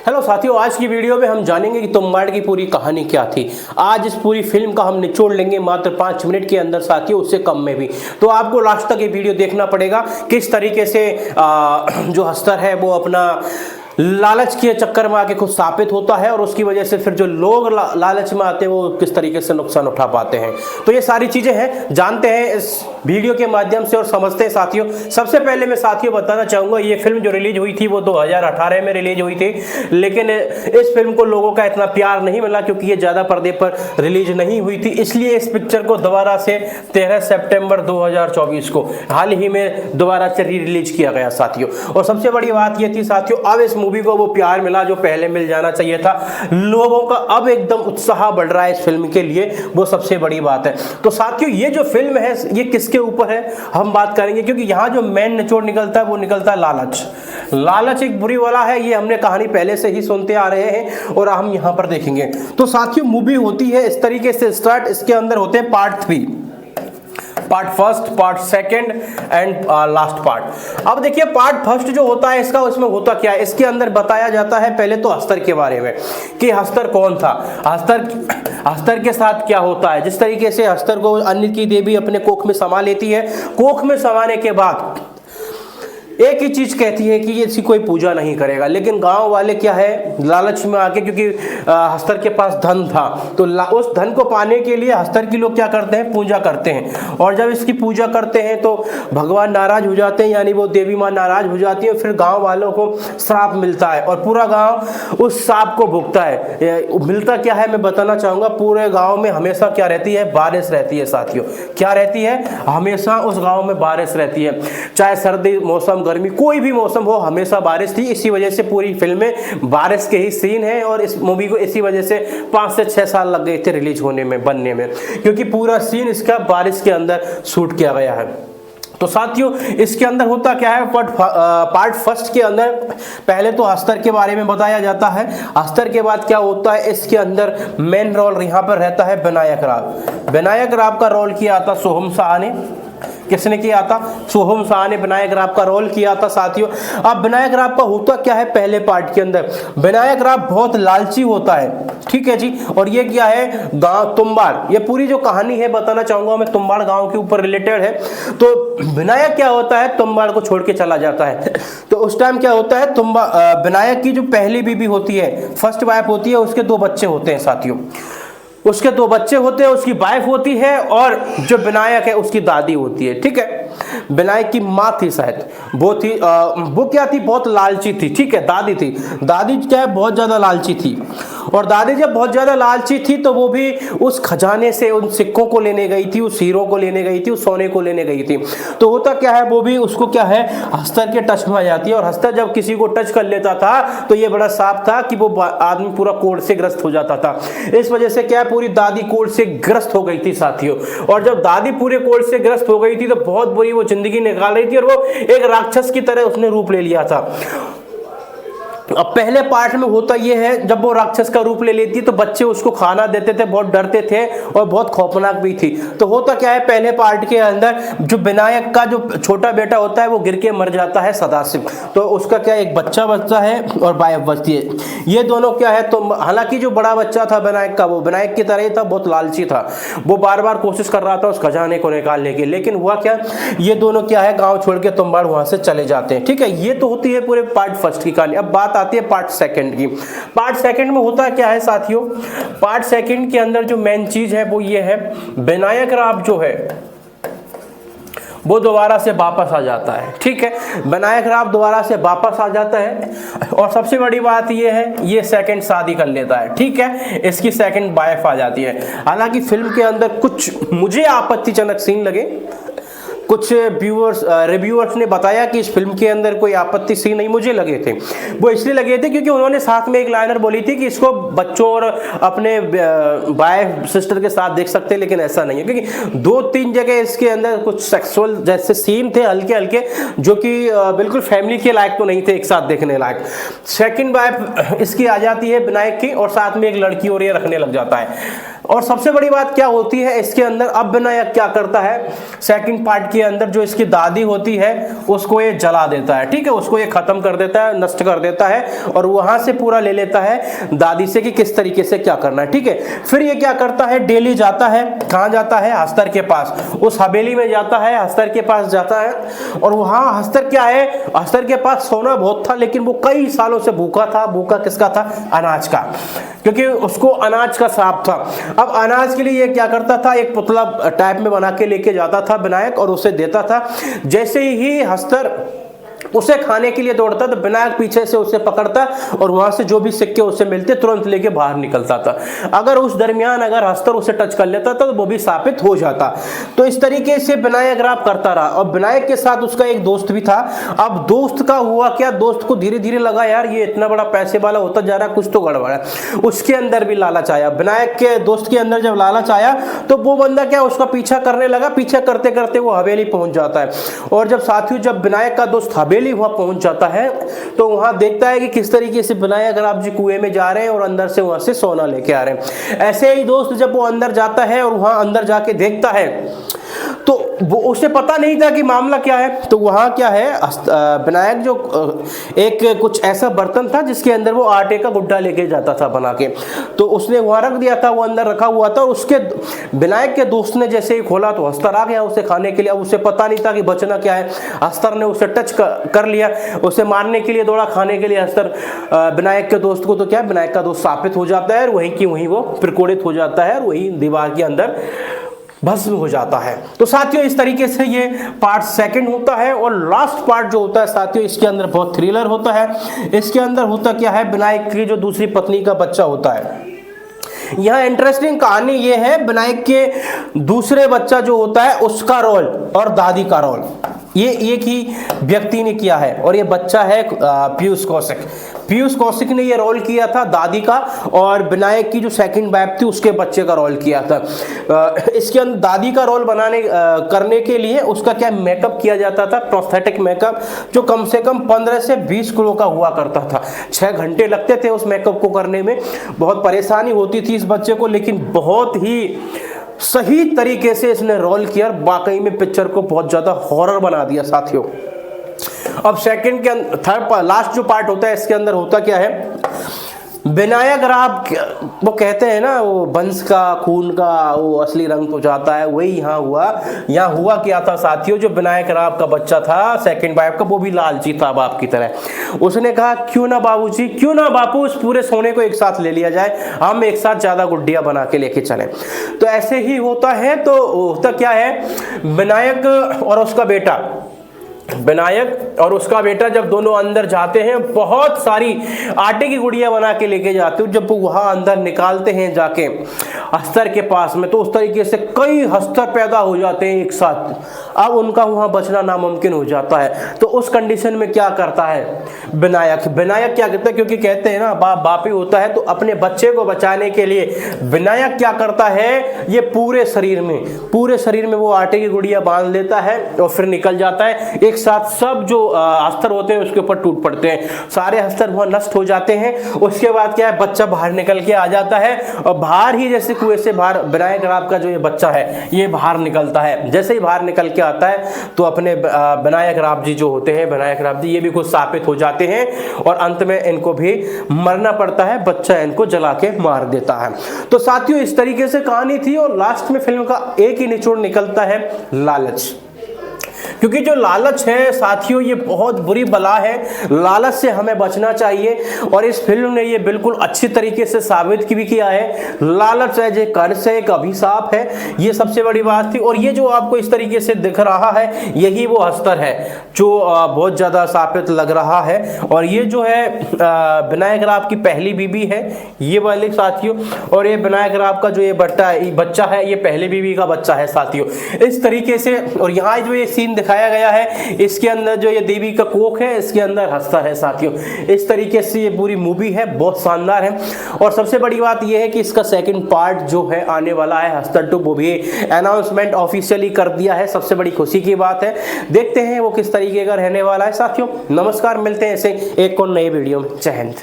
Hello साथियों, आज की वीडियो में हम जानेंगे कि तुम्बाड़ की पूरी कहानी क्या थी। आज इस पूरी फिल्म का हम निचोड़ लेंगे मात्र 5 मिनट के अंदर साथियों, उससे कम में भी। तो आपको लास्ट तक ये वीडियो देखना पड़ेगा किस तरीके से जो हस्तर है वो अपना लालच के चक्कर में आके खुद स्थापित होता है और उसकी वजह से फिर जो लोग लालच में आते हैं वो किस तरीके से नुकसान उठा पाते हैं। तो ये सारी चीजें हैं, जानते हैं इस वीडियो के माध्यम से और समझते हैं साथियों। सबसे पहले मैं साथियों बताना चाहूंगा, ये फिल्म जो रिलीज हुई थी वो 2018 में रिलीज हुई थी, लेकिन इस फिल्म को लोगों का इतना प्यार नहीं मिला क्योंकि ये ज्यादा पर्दे पर रिलीज नहीं हुई थी। इसलिए इस पिक्चर को दोबारा से 13 सितंबर 2024 को हाल ही में दोबारा से री रिलीज किया गया साथियों। और सबसे बड़ी बात ये थी साथियों, अब इस मूवी को वो प्यार मिला जो पहले मिल जाना चाहिए था। लोगों का अब एकदम उत्साह बढ़ रहा है इस फिल्म के लिए, वो सबसे बड़ी बात है। तो साथियों ये जो फिल्म है ये किसके ऊपर है हम बात करेंगे, क्योंकि यहाँ जो मेन निचोड़ निकलता है वो निकलता है लालच। लालच एक बुरी वाला है, ये हमने कहानी पहले से ही सुनते आ रहे हैं और हम यहाँ पर देखेंगे। तो साथियों मूवी होती है इस तरीके से स्टार्ट, इसके अंदर होते हैं part 3, part first, part second and last part. अब देखिए पार्ट फर्स्ट जो होता है इसका, उसमें होता क्या है, इसके अंदर बताया जाता है पहले तो हस्तर के बारे में कि हस्तर कौन था, हस्तर के साथ क्या होता है। जिस तरीके से हस्तर को अन्य की देवी अपने कोख में समा लेती है, कोख में समाने के बाद एक ही चीज कहती है कि ये इसकी कोई पूजा नहीं करेगा, लेकिन गांव वाले क्या है लालच में आके, क्योंकि हस्तर के पास धन था तो उस धन को पाने के लिए हस्तर की लोग क्या करते हैं, पूजा करते हैं। और जब इसकी पूजा करते हैं तो भगवान नाराज हो जाते हैं, यानी वो देवी माँ नाराज हो जाती है। फिर गांव वालों को श्राप मिलता है और पूरा गांव उस श्राप को भुगता है। मिलता क्या है मैं बताना चाहूंगा, पूरे गाँव में हमेशा क्या रहती है, बारिश रहती है साथियों। क्या रहती है, हमेशा उस गाँव में बारिश रहती है, चाहे सर्दी मौसम गर्मी कोई भी मौसम हो, हमेशा बारिश थी। इसी वजह से पूरी फिल्म में बारिश के ही सीन है और इस मूवी को इसी वजह से 5 से 6 साल लग गए थे रिलीज होने में, बनने में, क्योंकि पूरा सीन इसका बारिश के अंदर शूट किया गया है। तो साथियों इसके अंदर होता क्या है, पार्ट फर्स्ट के अंदर पहले तो हस्तर के बारे में बताया जाता है। हस्तर के बाद क्या होता है, इसके अंदर मेन रोल यहाँ पर रहता है विनायक राव। विनायक राव का रोल किया था सोहम शाह ने। किसने किया था, सोहम शाह ने विनायक राव का रोल किया था साथियों। अब विनायक राव का होता क्या है, पहले पार्ट के अंदर विनायक राव बहुत लालची होता है, ठीक है जी। और ये क्या है, गांव तुम्बाड़, ये पूरी जो कहानी है बताना चाहूंगा मैं, तुम्बाड़ गांव के ऊपर रिलेटेड है। तो विनायक क्या होता है, तुम्बाड़ को छोड़ के चला जाता है। तो उस टाइम क्या होता है, विनायक की जो पहली बीबी होती है, फर्स्ट वाइफ होती है, उसके 2 बच्चे होते हैं साथियों। उसके 2 बच्चे होते हैं, उसकी वाइफ होती है और जो विनायक है उसकी दादी होती है, ठीक है। विनायक की माँ थी शायद, वो थी वो क्या थी, बहुत लालची थी, ठीक है। दादी थी, दादी क्या है, बहुत ज्यादा लालची थी। और दादी जब बहुत ज्यादा लालची थी तो वो भी उस खजाने से उन सिक्कों को लेने गई थी, उस हीरो को लेने गई थी, उस सोने को लेने गई थी। तो होता क्या है, वो भी उसको क्या है, हस्तर के टच में आ जाती है। और हस्तर जब किसी को टच कर लेता था तो ये बड़ा साफ था कि वो आदमी पूरा कोढ़ से ग्रस्त हो जाता था। इस वजह से क्या, पूरी दादी कोढ़ से ग्रस्त हो गई थी साथियों। और जब दादी पूरे कोढ़ से ग्रस्त हो गई थी तो बहुत बुरी वो जिंदगी निकाल रही थी और वो एक राक्षस की तरह उसने रूप ले लिया था। अब पहले पार्ट में होता यह है, जब वो राक्षस का रूप ले लेती तो बच्चे उसको खाना देते थे, बहुत डरते थे और बहुत खौफनाक भी थी। तो होता क्या है, पहले पार्ट के अंदर जो विनायक का जो छोटा बेटा होता है वो गिर के मर जाता है सदाशिव। तो उसका क्या, एक बच्चा बचता है और वाइफ बचती है। ये दोनों क्या है, तो हालांकि जो बड़ा बच्चा था विनायक का, वो विनायक की तरह ही था, बहुत लालची था। वो बार बार कोशिश कर रहा था उस खजाने को निकालने की, लेकिन हुआ क्या, ये दोनों क्या है, गाँव छोड़ के तुम्बाड़ वहां से चले जाते हैं, ठीक है। ये तो होती है पूरे पार्ट फर्स्ट की कहानी। अब बात आती है पार्ट सेकंड की। पार्ट सेकंड में होता क्या है साथियों, पार्ट सेकंड के अंदर जो मेन चीज है वो ये है, विनायक राव जो है वो दोबारा से वापस आ जाता है, ठीक है। विनायक राव दोबारा से वापस आ जाता है और सबसे बड़ी बात ये है, ये सेकंड शादी कर लेता है, ठीक है। इसकी सेकंड वाइफ आ जाती है। हालांकि फिल्म के अंदर कुछ मुझे आपत्तिजनक सीन लगे, कुछ रिव्यूअर्स ने बताया कि इस फिल्म के अंदर कोई आपत्ति सीन नहीं मुझे लगे थे। वो इसलिए लगे थे क्योंकि उन्होंने साथ में एक लाइनर बोली थी कि इसको बच्चों और अपने वाइफ सिस्टर के साथ देख सकते हैं, लेकिन ऐसा नहीं है, क्योंकि 2-3 जगह इसके अंदर कुछ सेक्सुअल जैसे सीन थे हल्के हल्के, जो कि बिल्कुल फैमिली के लायक तो नहीं थे, एक साथ देखने लायक। सेकंड वाइफ इसकी आ जाती है विनायक की और साथ में एक लड़की और ये रखने लग जाता है। और सबसे बड़ी बात क्या होती है इसके अंदर, अब विनायक क्या करता है सेकंड पार्ट के अंदर, जो इसकी दादी होती है उसको ये जला देता है, ठीक है, उसको ये खत्म कर देता है, नष्ट कर देता है, और वहां से पूरा ले लेता है दादी से कि किस तरीके से क्या करना है, ठीक है। फिर ये क्या करता है, डेली जाता है, कहां जाता है, हस्तर के पास, उस हवेली में जाता है, हस्तर के पास जाता है, और वहां हस्तर क्या है, हस्तर के पास सोना बहुत था, लेकिन वो कई सालों से भूखा था। भूखा किसका था, अनाज का, क्योंकि उसको अनाज का श्राप था। अब अनाज के लिए ये क्या करता था, एक पुतला टाइप में बना के लेके जाता था विनायक और उसे देता था। जैसे ही हस्तर उसे खाने के लिए दौड़ता तो विनायक पीछे से उसे पकड़ता और वहां से जो भी सिक्के उसे मिलते तुरंत लेके बाहर निकलता था। अगर उस दरमियान अगर हस्तर उसे टच कर लेता था तो वो भी साबित हो जाता। तो इस तरीके से विनायक राव करता रहा, और विनायक के साथ उसका एक दोस्त भी था। अब दोस्त का हुआ क्या, दोस्त को धीरे धीरे लगा यार ये इतना बड़ा पैसे वाला होता जा रहा है, कुछ तो गड़बड़ है। उसके अंदर भी लालच आया, विनायक के दोस्त के अंदर जब लालच आया तो वो बंदा क्या उसका पीछा करने लगा। पीछा करते करते वो हवेली पहुंच जाता है, और जब साथियों जब विनायक का दोस्त हवेली वहां पहुंच जाता है तो वहां देखता है कि किस तरीके से विनायक राव जी कुएं में जा रहे हैं और अंदर से वहां से सोना लेके आ रहे हैं। ऐसे ही दोस्त जब वो अंदर जाता है और वहां अंदर जाके देखता है तो वो उसे पता नहीं था कि मामला क्या है। तो वहां क्या है, विनायक जो एक कुछ ऐसा बर्तन था जिसके अंदर वो आटे का गुड्डा लेके जाता था बना के, तो उसने वहां रख दिया था, वो अंदर रखा हुआ था। उसके विनायक के दोस्त ने जैसे ही खोला तो हस्तर आ गया उसे खाने के लिए। अब उसे पता नहीं था कि बचना क्या है। हस्तर ने उसे टच कर लिया, उसे मारने के लिए दौड़ा, खाने के लिए हस्तर विनायक के दोस्त को। तो क्या विनायक का दोस्त साबित हो जाता है और वहीं की वहीं वो प्रकोड़ित हो जाता है और वहीं दीवार के अंदर भस्म हो जाता है। तो साथियों इस तरीके से ये पार्ट सेकंड होता है। और लास्ट पार्ट जो होता है साथियों, इसके अंदर बहुत थ्रिलर होता है। इसके अंदर होता क्या है, विनायक की जो दूसरी पत्नी का बच्चा होता है। यहाँ इंटरेस्टिंग कहानी ये है, विनायक के दूसरे बच्चा जो होता है उसका रोल और दादी का रोल ये एक ही व्यक्ति ने किया है, और ये बच्चा है पीयूष कौशिक। पीयूष कौशिक ने ये रोल किया था दादी का, और विनायक की जो सेकंड वाइफ थी उसके बच्चे का रोल किया था। इसके अंदर दादी का रोल करने के लिए उसका क्या मेकअप किया जाता था, प्रोस्थेटिक मेकअप, जो कम से कम 15 से 20 किलो का हुआ करता था। 6 घंटे लगते थे उस मेकअप को करने में, बहुत परेशानी होती थी इस बच्चे को, लेकिन बहुत ही सही तरीके से इसने रोल किया, वाकई में पिक्चर को बहुत ज्यादा हॉरर बना दिया साथियों। अब सेकंड के थर्ड लास्ट जो पार्ट होता है इसके अंदर होता क्या है, विनायक राव वो कहते हैं ना वो वंश का खून का वो असली रंग तो जाता है, वही यहाँ हुआ। यहाँ हुआ क्या था साथियों, जो विनायक राव का बच्चा था सेकंड वाइफ का, वो भी लालची था बाप की तरह। उसने कहा क्यों ना बाबूजी, क्यों ना बापू इस पूरे सोने को एक साथ ले लिया जाए, हम एक साथ ज्यादा गुड्डियां बना के लेके चले। तो ऐसे ही होता है। तो होता क्या है, विनायक और उसका बेटा, विनायक और उसका बेटा जब दोनों अंदर जाते हैं, बहुत सारी आटे की गुड़ियां बना के लेके जाते हो। जब वो वहां अंदर निकालते हैं जाके हस्तर के पास में, तो उस तरीके से कई हस्तर पैदा हो जाते हैं एक साथ। अब उनका वहां बचना नामुमकिन हो जाता है। तो उस कंडीशन में क्या करता है विनायक क्या करता है, क्योंकि कहते हैं ना बाप ही होता है, तो अपने बच्चे को बचाने के लिए विनायक क्या करता है, ये पूरे शरीर में वो आटे की गुड़ियां बांध लेता है और फिर निकल जाता है। एक साथ सब जो अस्तर होते हैं उसके ऊपर टूट पड़ते हैं, सारे अस्तर वहां नष्ट हो जाते हैं। उसके बाद क्या है, बच्चा बाहर निकल के आ जाता है, और बाहर ही जैसे कुएं से बाहर विनायक राव का जो ये बच्चा है ये बाहर निकलता है। जैसे ही बाहर निकल के आता है तो अपने विनायक राव जी जो होते हैं, विनायक राव जी ये भी कुछ साबित हो जाते हैं, और अंत में इनको भी मरना पड़ता है, बच्चा इनको जला के मार देता है। तो साथियों इस तरीके से कहानी थी, और लास्ट में फिल्म का एक ही निचोड़ निकलता है, लालच। क्योंकि जो लालच है साथियों ये बहुत बुरी बला है, लालच से हमें बचना चाहिए। और इस फिल्म ने ये बिल्कुल अच्छी तरीके से साबित भी किया है, लालच है जो कर्ज है, एक अभिशाप है, ये सबसे बड़ी बात थी। और ये जो आपको इस तरीके से दिख रहा है यही वो अस्तर है जो बहुत ज्यादा साबित लग रहा है। और ये जो है विनायक राव की पहली बीबी है ये वाले साथियों, और ये विनायक राव का जो ये बच्चा है ये पहली बीबी का बच्चा है साथियों, इस तरीके से। और यहाँ जो ये सीन दिखाया गया है, इसके अंदर जो ये देवी का कोख है, इसके अंदर हस्तर है साथियों। इस तरीके से ये पूरी मूवी है, बहुत शानदार है। और सबसे बड़ी बात ये है कि इसका सेकंड पार्ट जो है आने वाला है, हस्तर 2, वो भी अनाउंसमेंट ऑफिशियली कर दिया है। सबसे बड़ी खुशी की बात है, देखते हैं वो किस तरीके का रहने वाला है साथियों। नमस्कार, मिलते हैं ऐसे एक और नए वीडियो में। जय हिंद।